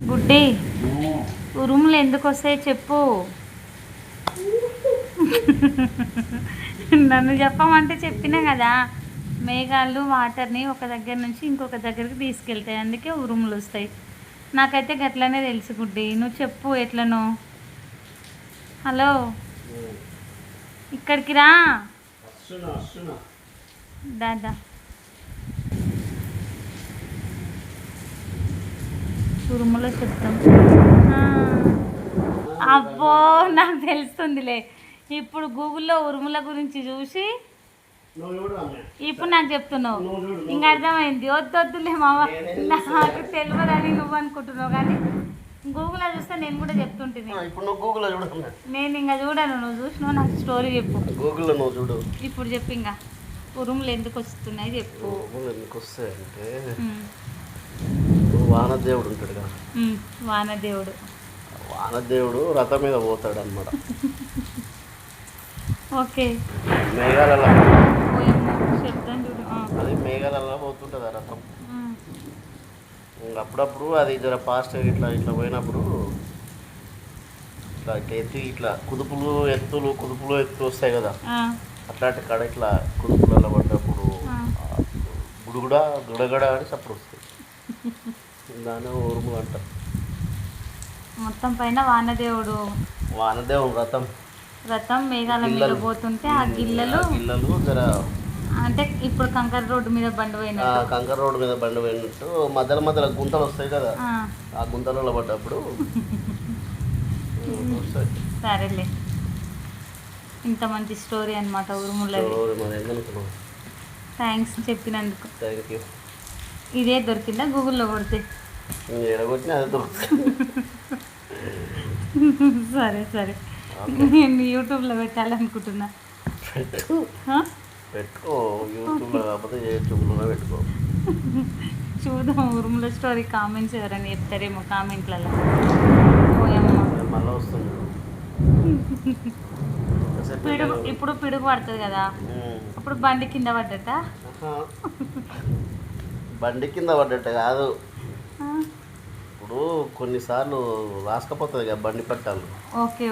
గుడ్డి ఉరుములు ఎందుకు వస్తాయి చెప్పు. నన్ను చెప్పమంటే చెప్పినా కదా, మేఘాలు వాటర్ని ఒక దగ్గర నుంచి ఇంకొక దగ్గరికి తీసుకెళ్తాయి, అందుకే ఉరుములు వస్తాయి. నాకైతే గట్లనే తెలుసు గుడ్డి, నువ్వు చెప్పు ఎట్లనో. హలో, ఇక్కడికి రా దాదా. ఉరుముల శబ్దం. అబ్బో నాకు తెలుస్తుందిలే. ఇప్పుడు గూగుల్లో ఉరుముల గురించి చూసి ఇప్పుడు నాకు చెప్తున్నావు, ఇంకా అర్థమైంది. వద్దొద్దులే మామ, నాకు తెలియదని నువ్వు అనుకుంటున్నావు, కానీ గూగుల్లో చూస్తే నేను కూడా చెప్తుంటుంది. నేను ఇంకా చూడను, నువ్వు చూసినావు, నాకు స్టోరీ చెప్పు. గూగుల్లో నువ్వు చూడు. ఇప్పుడు చెప్పు, ఇంకా ఉరుములు ఎందుకు వస్తున్నాయి చెప్పు. ఎందుకు వస్తాయంటే, వానదేవుడు ఉంటాడు కదా, వానదేవుడు రథం మీద పోతాడు అన్నమాట. ఓకే, మేఘాలలో శబ్దం చూడు. అది మేఘాలలో పోతుంటుంది ఆ రథం. అప్పుడప్పుడు అది జర ఫాస్ట్గా ఇట్లా ఇట్లా పోయినప్పుడు ఇట్లా ఇట్లా కుదుపులు ఎత్తు వస్తాయి కదా, అట్లాంటి కాడ ఇట్లా కుదుపులలో పడ్డప్పుడు గుడగడ అని చప్పుడు వస్తుంది. దాన్ని ఉరుములు అంటారు. మొత్తం పైన వానదేవుడు రథం మేఘాల మీద పోతుంటే ఆ గిల్లలు జర అంటే ఇప్పుడు కంకర్ రోడ్డు మీద బండి పోయినట్టు మధ్యలో గుంతలు వస్తాయి కదా, ఆ గుంతలలో పడ్డప్పుడు సరేలే. ఇంత మంచి స్టోరీ అనమాట ఉరుములది. థ్యాంక్స్ చెప్పినందుకు. Thank you. ఇదే దొరికిందా గూగుల్లో కొడితే? ఎడగొట్టినా అదే దొరుకుతుంది. సరే నేను యూట్యూబ్లో పెట్టాలనుకుంటున్నా. పెట్టుకో, యూట్యూబ్లో కాకపోతే యూట్యూబ్లోనే పెట్టుకో. చూద్దాం ఉరుముల స్టోరీ. కామెంట్స్ ఎవరైనా చెప్తారేమో కామెంట్లలో. మళ్ళీ వస్తుంది ఇప్పుడు పిడుగు పడుతుంది కదా, అప్పుడు బండి కింద పడ్డట. బండి కింద పడ్డట్టు కాదు, ఇప్పుడు కొన్నిసార్లు రాసుకపోతుంది కదా బండి పట్టాలు. ఓకే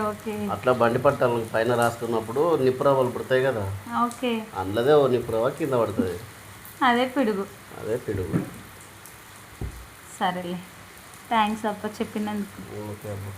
అట్లా బండి పట్టాలు పైన రాసుకున్నప్పుడు నిప్పురవ్వలు పుడతాయి కదా, ఓకే, అందులోదే ఓ నిప్పురవ్వ కింద పడుతుంది. అదే పిడుగు. సరేలే, థ్యాంక్స్ అబ్బా చెప్పినందుకు. ఓకే అబ్బా.